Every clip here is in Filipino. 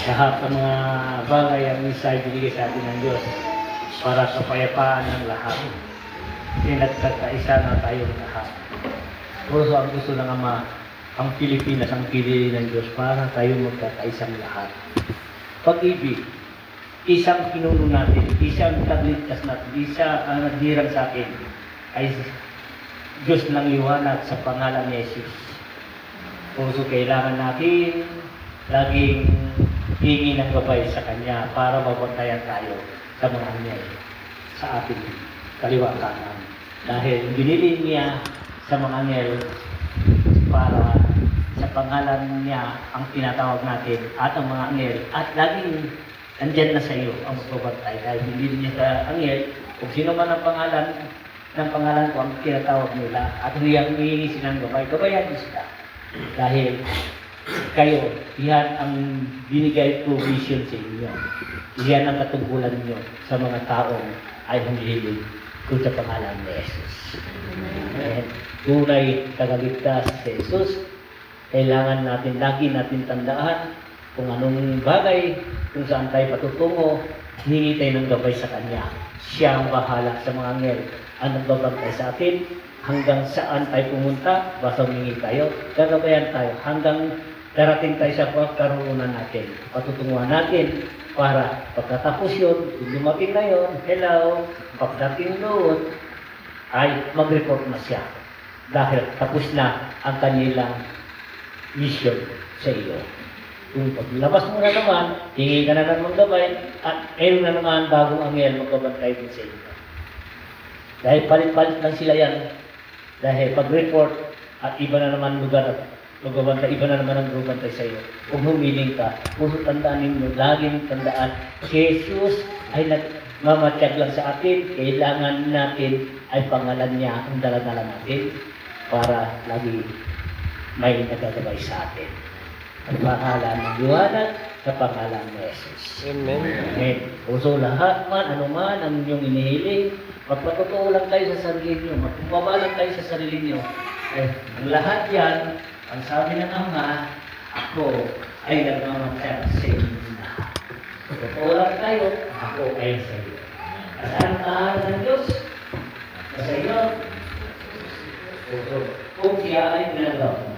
Lahat ng mga bagay ang minsan binigay sa atin ng Diyos para sa kapayapaan ng lahat. Nagkakaisa na tayong lahat. Puso ang gusto ng Ama, ang Pilipinas ang pinili ng Diyos para tayo magkakaisang lahat. Pag-ibig, isang pinuno natin, isang tagligtas natin, isa ang nagdirang sa akin ay Diyos ng liwanag sa pangalan ni Jesus. Puso kailangan natin laging hingi ng gabay sa Kanya para mabantayan tayo sa mga anghel sa ating kaliwa kanan. Dahil binili niya sa mga anghel para sa pangalan niya ang tinatawag natin at ang mga anghel at laging andyan na sa iyo ang magbabantay. Dahil binili niya sa anghel kung sino man ang pangalan ko ang tinatawag nila at hiyang hihingi silang gabay. Gabayan niyo sila. Dahil kayo, yan ang binigay provision sa inyo. Yan ang katungkulan niyo sa mga taong ay humihilig kung sa pangalan ni Jesus. Tunay tagaligtas si Jesus, kailangan natin, lagi natin tandaan kung anong bagay, kung saan tayo patutungo, hingi tayo ng gabay sa Kanya. Siya ang bahala sa mga anghel ang nagbabantay sa atin. Hanggang saan tayo pumunta, basta humingi tayo, gagabayan tayo hanggang darating tayo sa pagkaroonan natin. Patutunguhan natin para pagkatapos yun, kung dumating na yun, hello, pagdating doon, ay mag-report na siya. Dahil tapos na ang kanilang mission sa iyo. Kung paglabas mo na naman, hingi ka na naman gabay, at ayun na naman bagong anghel magbabantay din sa iyo. Dahil palit-palit lang sila yan. Dahil pag-report at iba na naman lugar at magbabantay, iba na naman ang magbabantay sa iyo. Kung humiling ka, puso tandaan ninyo, laging tandaan, si Jesus ay nagmamatsyag lang sa atin, kailangan natin ay pangalan niya ang dala-dala natin para lagi may nagagabay sa atin. Ang pangalan ng liwanag sa pangalan ni Jesus. Amen. Amen. Puso lahat man, ano man ang inyong inihiling, magpatotoo lang tayo sa sarili niyo, magpapaba lang tayo sa sarili niyo. Ang lahat yan, ang sabi ng Ama, ako ay nagmamatsyag sa inyo na. Totoo lang tayo, ako ay sa iyo. At ang mahal ng Diyos, sa iyo, kung siya ay ginagawa.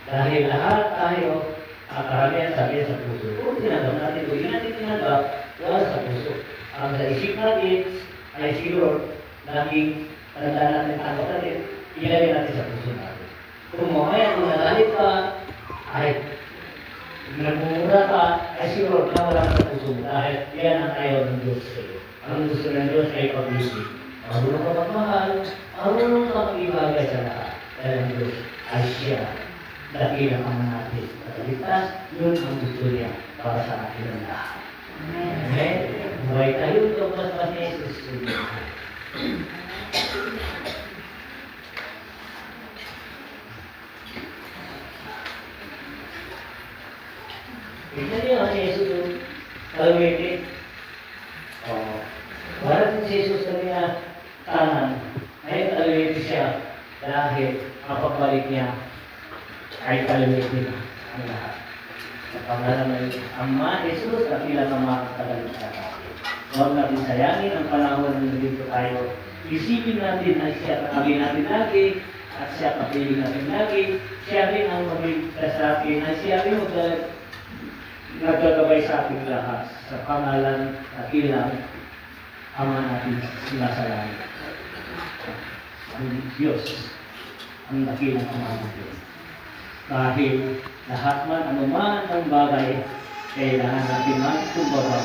Dahil lahat tayo, ang karamihan sabi sa puso. Kung ginagawa natin, kung yun natin ginagawa, wala sa puso. Ang sa isip natin, ay siguro, laging tandaan natin, tanggap natin, ilagay natin sa puso natin. Kung mamaya, kung nagalit ka, ay nagmumura ka, ay siguro, nawala ka sa puso mo. Dahil yan ang ayaw ng Diyos sa iyo. Ang gusto ng Diyos ay pag-ibig. Marunong ka magmahal, marunong ka mag-ibagay sa lahat. Dahil ang Diyos ay siya. Dakilang ang natin. Kataligtas, yun ang gusto niya para sa atin ang lahat. Amen. Buhay tayo ito, mas ni Jesus. Tignan niyo ang Jesus yung kalawiti. Parang si Jesus kanina kanan, ay kalawiti siya dahil ang pagbalik niya ay kalawiti na ang lahat. Sa pangalan ng Ama Jesus at ilang Ama tagaligtas natin. Huwag natin sayangin ang panahon na nandito tayo. Isipin natin na siya kakagin natin lagi at siya kapiling natin lagi. Siya rin ang magligtas sa atin at siya rin nagkagabay sa ating lahat. Sa pangalan at ilang Ama natin sila sa langit. Ang Diyos ang dakilang Ama natin. Dahil lahat man, anuman ang bagay, kailangan natin magkumbaba.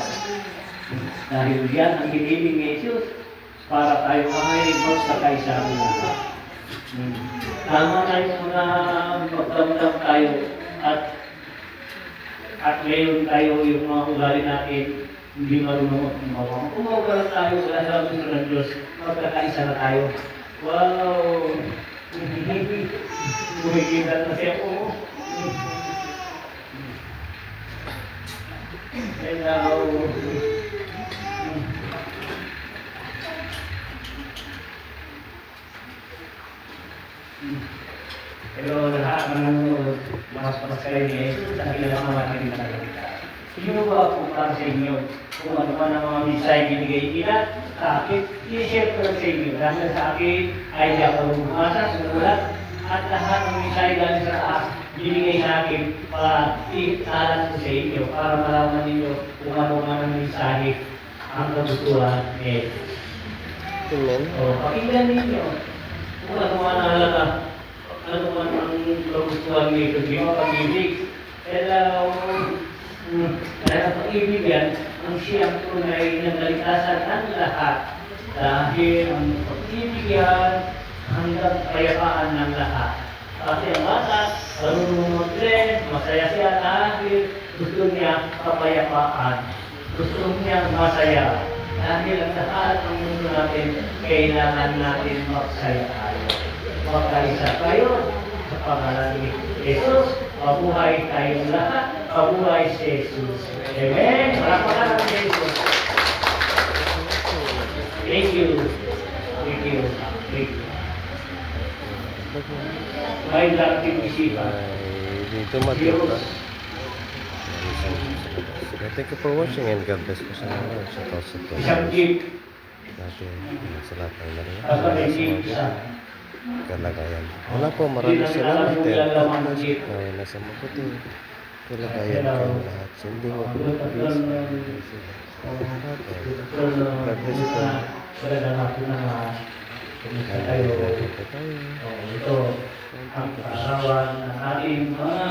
Dahil yan ang hiniling ni Jesus para tayo ay magsakay sa lahat. Tama tayo mga magdamdam tayo at ngayon tayo yung mga ugali natin hindi marunong magkumbaba. Kung mawala tayo, wala sa gusto ng Diyos, magkakaisa na tayo. Wow! Bumigilal na siya po. Hello. Pero lahat ng nanonood, mas pasakay ni Jesus, ang kailangan natin talaga. Sinubukan ko para sa inyo kung ano man ang mga mensahe binigay nila sa akin, i-share ko lang sa inyo. Dahil sa akin ay di ako bumasa, sumulat, at lahat ng mensahe galing sa taas binigay sa akin para i-alat ko sa inyo, para malaman ninyo kung ano man ang mensahe ang kagustuhan ni Jesus. Amen. O, pakinggan ninyo kung ano man ang halaga, ano man ang kagustuhan ni Jesus, di ba pag-ibig? Dahil ang pag-ibig yan, ang siyang tunay ng kaligtasan ng lahat. Dahil ang pag-ibig yan, hanggang kayapaan ng lahat. Kasi ang bata, marunong mag-dress, masaya siya dahil gusto niya kapayapaan. Gusto niya masaya. Dahil ang lahat ng mundo natin, kailangan natin magsaya tayo. Magkaisa tayo sa pangalan ni Jesus. Mabuhay tayong lahat. Mabuhay si Jesus. Amen. Maraming sa Jesus. Thank you. Thank you. Thank you. May dating isipan. Dito mag-iwas. Thank you for watching and God bless po sa mga sa tawsa po. Isang gift. Natin sa lahat ng narinig. Sa Kalagayan. Wala po, maraming salamat. Ay, nasa mabuti. Kalagayan kayo lahat. Hindi mo po. God bless po. Ito ang kaarawan ng ating mga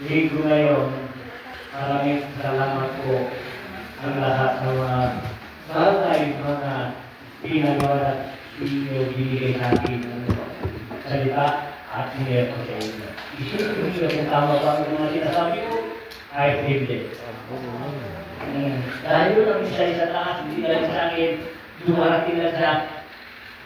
linggo ngayon. Maraming salamat po ang lahat ng mga bagay, mga pinagawa at binigay natin ng salita at hinihirap ko sa inyo. Isipin niyo kung tama ba ang mga sinasabi ko ay hindi. Dahil yun ang isa sa taas, hindi lang sa akin, dumarating lang sa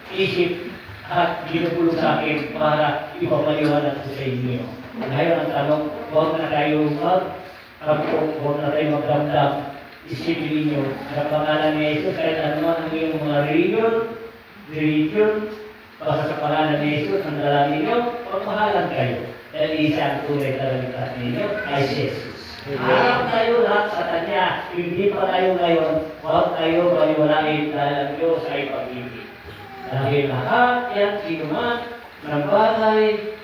isip at ginugulong sa akin para ipapaliwanag ko sa inyo. Dahil ang tanong, huwag na tayo huwag na tayo magdamdam. Isipin ninyo, sa pangalan ni Jesus, kahit anuman ang iyong mga religion, basta sa pangalan ni Jesus, ang dalangin ninyo, pagmahalan kayo. Dahil isa ang tunay na kaligtasan ninyo ay si Jesus. Harap tayo lahat sa Kanya. Hindi pa tayo ngayon, huwag tayo baliwalain dahil ang Diyos ay pag-ibig. Dahil lahat yan, sinuman, ng bagay,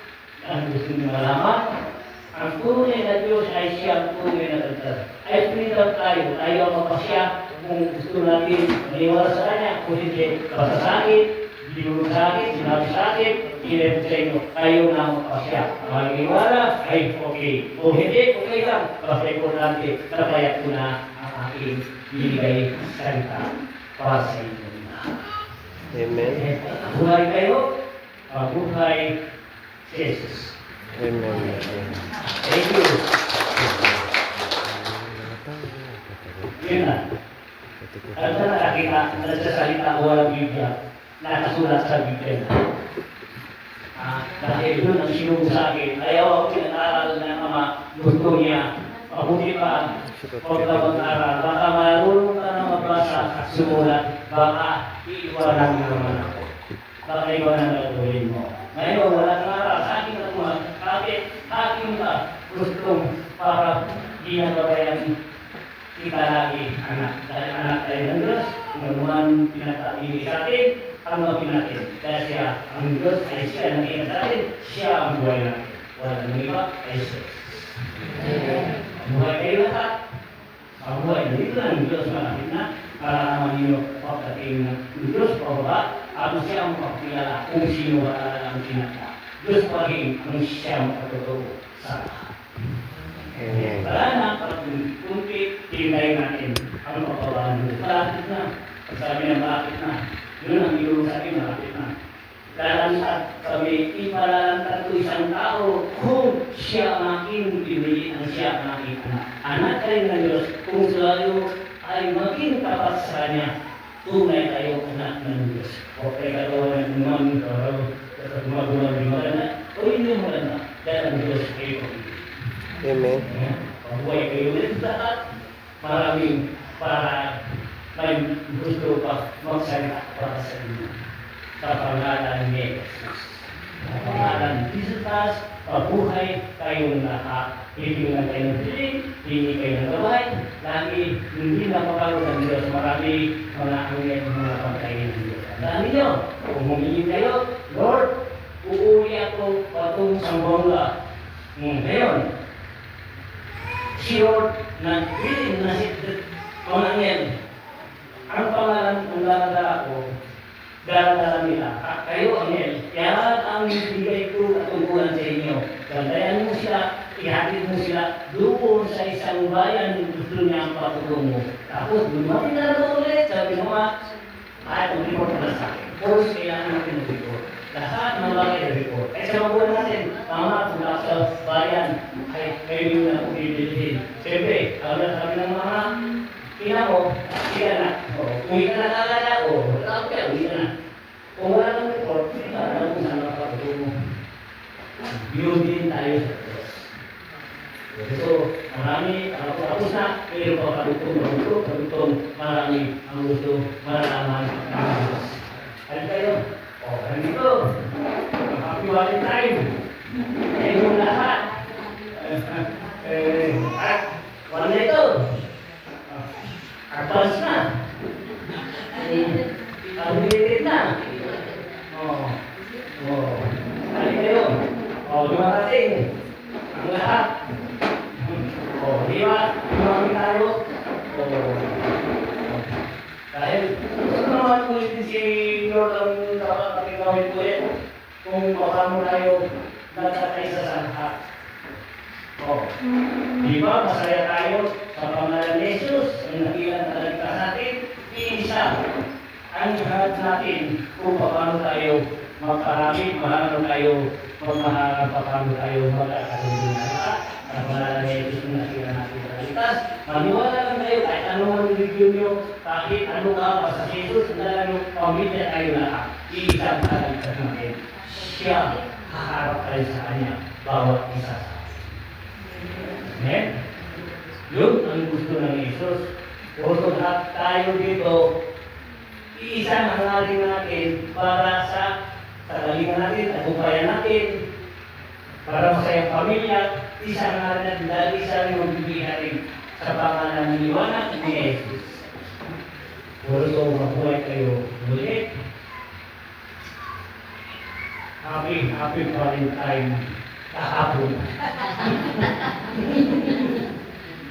ang gusto niyo malaman, ang tunay na Diyos ay siyang tunay na kaligtasan. Ay freedom tayo ang magpasya kung gusto natin maniwala sa Kanya, kung hindi, basta sa akin, binulong sa akin, sinabi sa akin, inilip sa inyo, tayo na magpasya. Maniwala, ay okay. O hindi, okay lang, basta importante, napayak ko na ang aking binigay salita para sa inyo. Amen. Buhay kayo, mabuhay si Jesus. Amen. Thank you. Yun na. Ano na nakakita, nagsasalita o walang Biblia, nakasulat sa Biblia. Dahil yun ang sinubo sa akin. Ayaw ako pinag-aral ng Ama, gusto niya. Mabuti pa, huwag ka mag-aral. Baka marunong ka na magbasa at sumulat, baka iiwanan mo naman ako. Baka iwanan ang gawin mo. Ngayon, wala kang aral. Sa akin na naman, akin ka gustong para ginagabayan kita lagi anak. Dahil anak tayo ng Diyos, kung naman pinag-ibig sa atin, ang mga natin. Dahil siya, ang Diyos ay siya na iyan sa atin, siya ang buhay natin. Wala nang iba ay siya. Buhay kayo lahat. Ang buhay dito ng Diyos malapit na para naman ninyo pagdating ng Diyos pababa at siya ang makakilala kung sino ang sinata. Diyos pa rin ang siya ang patuturo sa lahat. Wala na, kunti, tinay natin ang pagpapaan mo. Malapit na. Sabi na malapit na. Yun ang ilong sa akin, malapit na. Lalantad kami, ipalalantad ko isang tao kung siya ang aking pinili ang siya ang aking anak. Anak kayo ng Diyos, kung sa'yo ay maging tapat sa Kanya, tunay tayo anak ng Diyos. O kaya kagawa ng magawa ng maganda, o hindi maganda, dahil ang Diyos kayo pag-ibig. Amen. Mabuhay kayo ulit lahat. Maraming para may gusto pa magsalita para sa inyo. Sa pangalan ni Jesus. Sa pangalan ni Jesus Christ, pabuhay kayong lahat. Hindi lang kayo ng piling, hindi kayo ng gabay, lagi hindi na makaroon ng Diyos. Marami mga angel mga pagkain ng Diyos. Tandaan ninyo, kung humingi kayo, Lord, uuwi ako patung sa bongga. Ngayon, sure na willing na si mga angel. Ang pangalan ng lalala ko, dala-dala nila. Kayo, angel, yan ang bigay ko at tungkulan sa inyo. Gandayan mo sila, ihatid mo sila doon sa isang bayan gusto niya ang patulong mo. Tapos, bumati na doon ulit. Sabi naman, ay, mag-report na sa akin. Course, kailangan natin mag-report. Lahat ng bagay na-report. Kaya sa mabuhay natin, mama, kung sa bayan, ay kayo yung na kung bibilihin. Siyempre, sabi ng mga ina mo, ina na. Uwi ka na kagala, wala ka, uwi ka na. Kung wala ng report, hindi ka alam kung saan makapatulong mo. Yun din tayo sa Diyos. So, marami, tapos na, mayroon pa padugtong, marami ang gusto, maralaman ng Diyos. Ano kayo? Nandito. Happy Valentine. Kayong lahat. Wala na ito. Advance na. Updated na. Ano kayo? Dumarating. Ang lahat. Di ba? Dumarating tayo. Dahil, gusto naman ulitin si Lord ang nakakating gawin ulit kung paano tayo nagsakay sa lahat. Di ba? Masaya tayo sa pangalan ni Jesus, ang nakilang talaga natin, iisa ang lahat natin kung paano tayo magparamit, paano tayo magmaharap, paano tayo magkakasundo na lahat. Ang pangalan ni Jesus ang nakilang natin talaga. Maniwala lang tayo kahit anong mag-review nyo, kahit ano ka pa sa Jesus, na pamilya tayo lahat. Iisang talaga natin. Siya, haharap tayo sa Kanya, bawat isa sa amen? Yun ang gusto ng Jesus. Kung lahat tayo dito, iisang hangarin natin para sa kagalingan natin, at bukayan natin, para masayang pamilya, isang hangarin natin dahil isa rin magbibigay sa pangalan ng liwanag ni Jesus. Kung mabuhay kayo ulit, happy Valentine kahapon.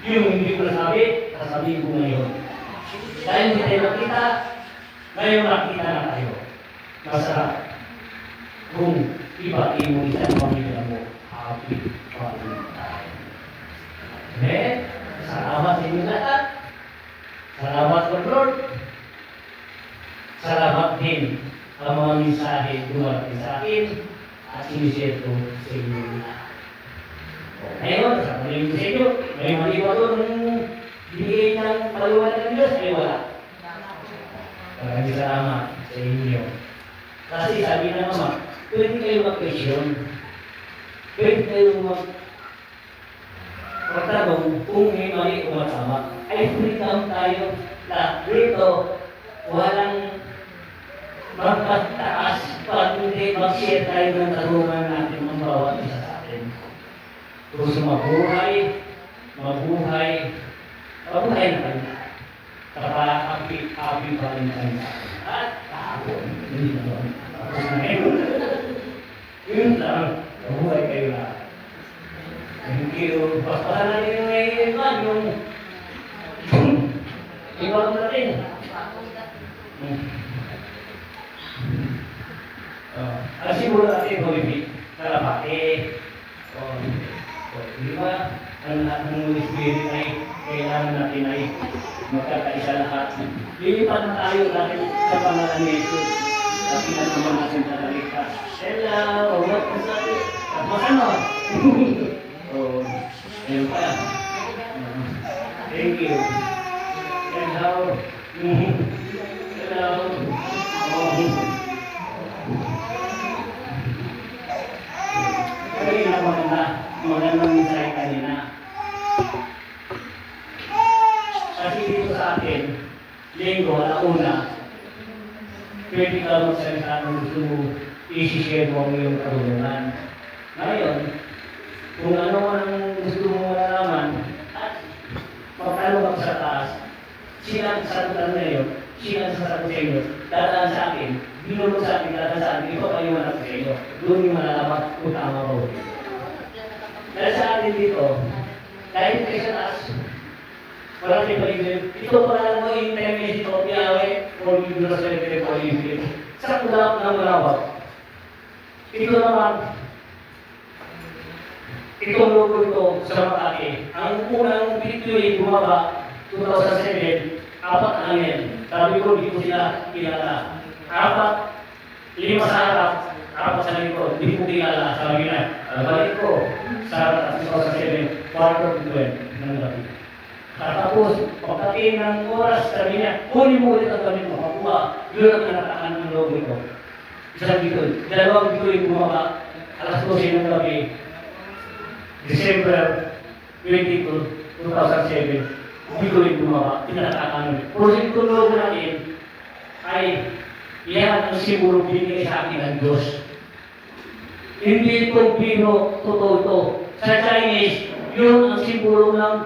Yung hindi ko nasabi, sasabihin ko ngayon. Dahil hindi tayo nakita, ngayon nakita na tayo. Masarap. Kung ibatiin mo isang pamilya mo, happy Valentine. Amen? Salamat sa inyo lahat. Salamat po, Lord. Salamat din ang mga mensahe dumating sa akin at sinishare ko sa inyo lahat. Ngayon, sasabihin ko sa inyo, may mali ba ito nung binigay ng paliwanag ng Diyos? Ay wala. Maraming salamat sa inyo. Kasi sabi na naman, pwede kayo mag-question. Pwede kayo magtanong kung may mali o matama. Ay freedom tayo na dito walang magpataas pag hindi mag-share tayo ng tarungan natin ang bawat isa sa atin. Gusto mabuhay na tayo. Happy Valentine at kahapon. Hindi naman. Tapos na ngayon. Yun lang. Mabuhay kayo lahat. Thank you. Pasahan natin yung ngayon yung iwan natin. Siguro natin Holy Kalapate. Di ba? Ang lahat ng Holy Spirit ay kailangan natin ay magkakaisa lahat. Lilipat na tayo dahil sa pangalan ni Jesus. Kasi na naman natin talaga. Hello! What is that? Tapos ano? Ayun pa. Thank you. Hello. Hello. Kanina magandang mensahe kanina. Kasi dito sa atin, linggo, alauna, pwede ka magsalita ng gusto mo isi-share mo ang iyong karunungan. Ngayon, kung ano man ang gusto mo malaman, at magtanong ka sa taas, sila ang sagutan na yun, sila ang sasagot sa inyo, dadaan sa akin, binulog sa akin, dadaan sa akin, ito kayo manap sa inyo. Doon yung malalaman kung tama ba o hindi. Dahil sa atin dito, kahit kayo sa taas, walang ipaligid. Ito pala lang mo yung time is ito, Yahweh, or yung Diyos sa ito, or yung Diyos. Sa kulap ng malawak. Ito naman, itong logo ito sa Makati. Ang unang video ay bumaba, 2007, 4 na yan. Sabi ko, di ko sila kilala. 4, 5 sa harap, 4 sa likod, di ko kilala. Sabi na, balik ko sa harap 2007, quarter to 12 ng gabi. Tapos, pagdating ng oras, sabi niya, huli mo ulit ang gamit mo, makuha. Yun ang natakaan ng logo ito. Isang dito, dalawang dito yung bumaba, alas 12 ng gabi, December 22, 2007, dito yung bumaba, tinatakaan mo. Pero itong logo natin ay yan ang siguro binigay sa akin ng Diyos. Hindi itong pino, totoo ito. Sa Chinese, yun ang siguro ng